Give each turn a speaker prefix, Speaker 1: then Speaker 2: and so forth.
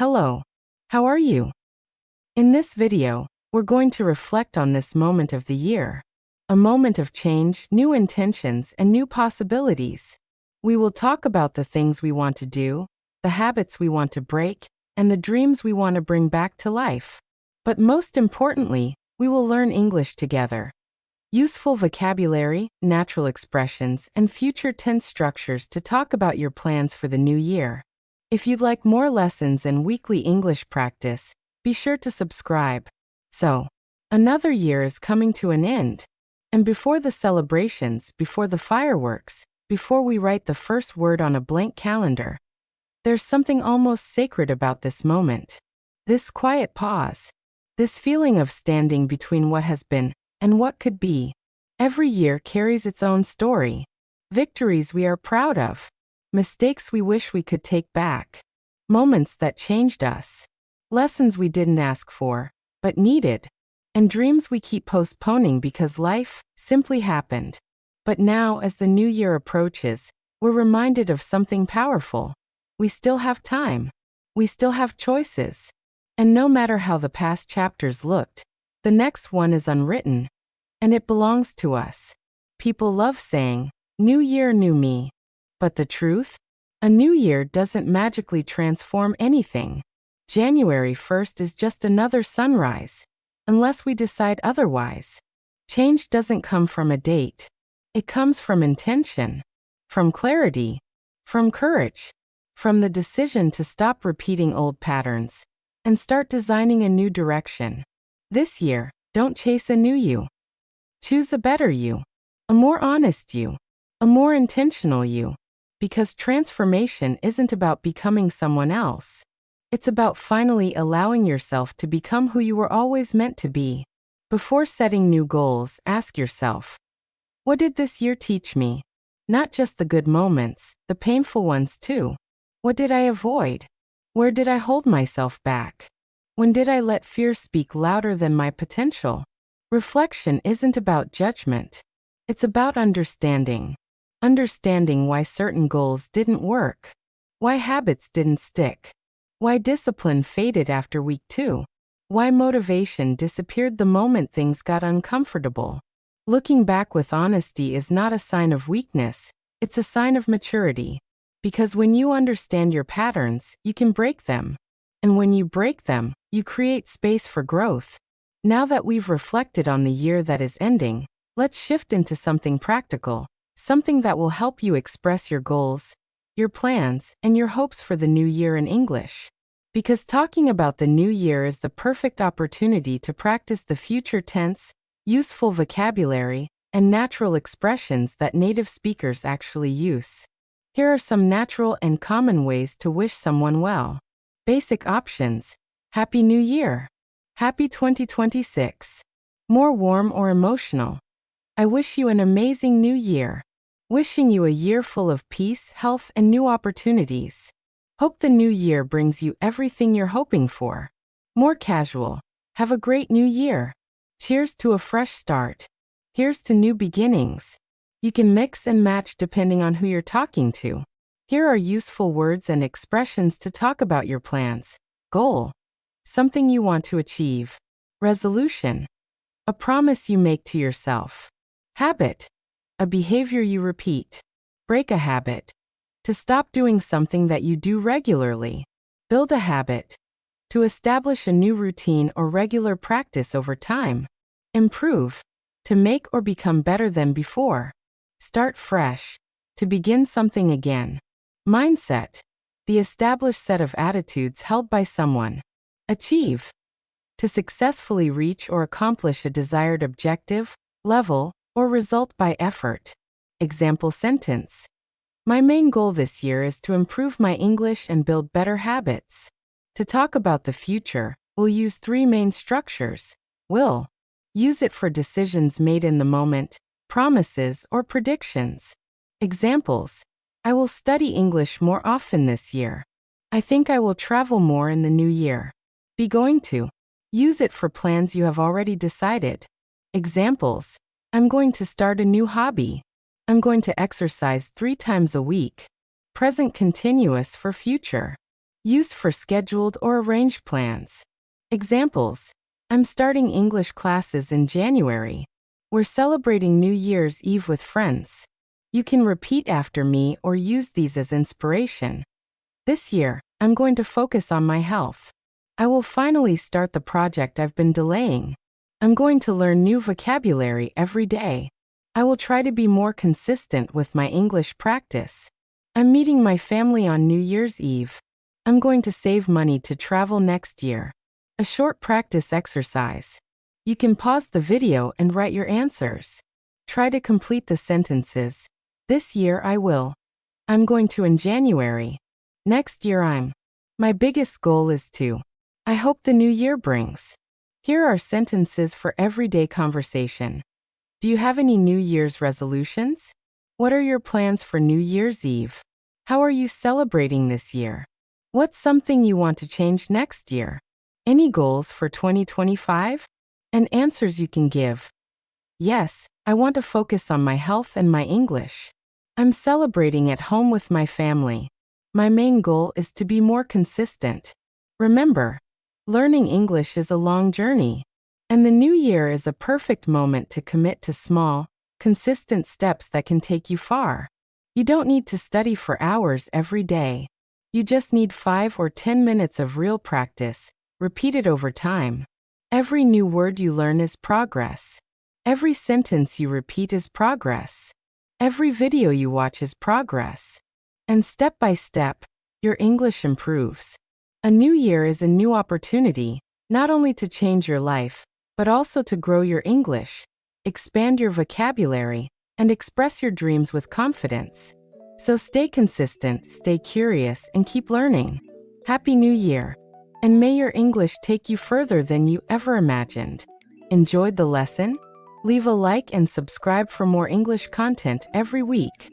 Speaker 1: Hello. How are you? In this video, we're going to reflect on this moment of the year. A moment of change, new intentions, and new possibilities. We will talk about the things we want to do, the habits we want to break, and the dreams we want to bring back to life. But most importantly, we will learn English together. Useful vocabulary, natural expressions, and future tense structures to talk about your plans for the new year. If you'd like more lessons and weekly English practice, be sure to subscribe. So, another year is coming to an end. And before the celebrations, before the fireworks, before we write the first word on a blank calendar, there's something almost sacred about this moment. This quiet pause. This feeling of standing between what has been and what could be. Every year carries its own story. Victories we are proud of. Mistakes we wish we could take back. Moments that changed us. Lessons we didn't ask for, but needed. And dreams we keep postponing because life simply happened. But now, as the new year approaches, we're reminded of something powerful. We still have time. We still have choices. And no matter how the past chapters looked, the next one is unwritten. And it belongs to us. People love saying, "New year, new me." But the truth? A new year doesn't magically transform anything. January 1st is just another sunrise. Unless we decide otherwise. Change doesn't come from a date. It comes from intention. From clarity. From courage. From the decision to stop repeating old patterns and start designing a new direction. This year, don't chase a new you. Choose a better you. A more honest you. A more intentional you. Because transformation isn't about becoming someone else. It's about finally allowing yourself to become who you were always meant to be. Before setting new goals, ask yourself, what did this year teach me? Not just the good moments, the painful ones too. What did I avoid? Where did I hold myself back? When did I let fear speak louder than my potential? Reflection isn't about judgment. It's about understanding. Understanding why certain goals didn't work. Why habits didn't stick. Why discipline faded after week 2. Why motivation disappeared the moment things got uncomfortable. Looking back with honesty is not a sign of weakness, it's a sign of maturity. Because when you understand your patterns, you can break them. And when you break them, you create space for growth. Now that we've reflected on the year that is ending, let's shift into something practical. Something that will help you express your goals, your plans, and your hopes for the new year in English. Because talking about the new year is the perfect opportunity to practice the future tense, useful vocabulary, and natural expressions that native speakers actually use. Here are some natural and common ways to wish someone well. Basic options. Happy New Year. Happy 2026. More warm or emotional. I wish you an amazing new year. Wishing you a year full of peace, health, and new opportunities. Hope the new year brings you everything you're hoping for. More casual. Have a great new year. Cheers to a fresh start. Here's to new beginnings. You can mix and match depending on who you're talking to. Here are useful words and expressions to talk about your plans. Goal. Something you want to achieve. Resolution. A promise you make to yourself. Habit. A behavior you repeat. Break a habit. To stop doing something that you do regularly. Build a habit. To establish a new routine or regular practice over time. Improve. To make or become better than before. Start fresh. To begin something again. Mindset. The established set of attitudes held by someone. Achieve. To successfully reach or accomplish a desired objective, level, or result by effort. Example sentence. My main goal this year is to improve my English and build better habits. To talk about the future, we'll use 3 main structures. Will. Use it for decisions made in the moment, promises, or predictions. Examples. I will study English more often this year. I think I will travel more in the new year. Be going to. Use it for plans you have already decided. Examples. I'm going to start a new hobby. I'm going to exercise 3 times a week. Present continuous for future. used for scheduled or arranged plans. Examples: I'm starting English classes in January. We're celebrating New Year's Eve with friends. You can repeat after me or use these as inspiration. This year, I'm going to focus on my health. I will finally start the project I've been delaying. I'm going to learn new vocabulary every day. I will try to be more consistent with my English practice. I'm meeting my family on New Year's Eve. I'm going to save money to travel next year. A short practice exercise. You can pause the video and write your answers. Try to complete the sentences. This year I will. I'm going to in January. Next year I'm. My biggest goal is to. I hope the new year brings. Here are sentences for everyday conversation. Do you have any New Year's resolutions? What are your plans for New Year's Eve? How are you celebrating this year? What's something you want to change next year? Any goals for 2025? And answers you can give. Yes, I want to focus on my health and my English. I'm celebrating at home with my family. My main goal is to be more consistent. Remember, learning English is a long journey, and the new year is a perfect moment to commit to small, consistent steps that can take you far. You don't need to study for hours every day. You just need 5 or 10 minutes of real practice, repeated over time. Every new word you learn is progress. Every sentence you repeat is progress. Every video you watch is progress. And step by step, your English improves. A new year is a new opportunity, not only to change your life, but also to grow your English, expand your vocabulary, and express your dreams with confidence. So stay consistent, stay curious, and keep learning. Happy New Year! And may your English take you further than you ever imagined. Enjoyed the lesson? Leave a like and subscribe for more English content every week.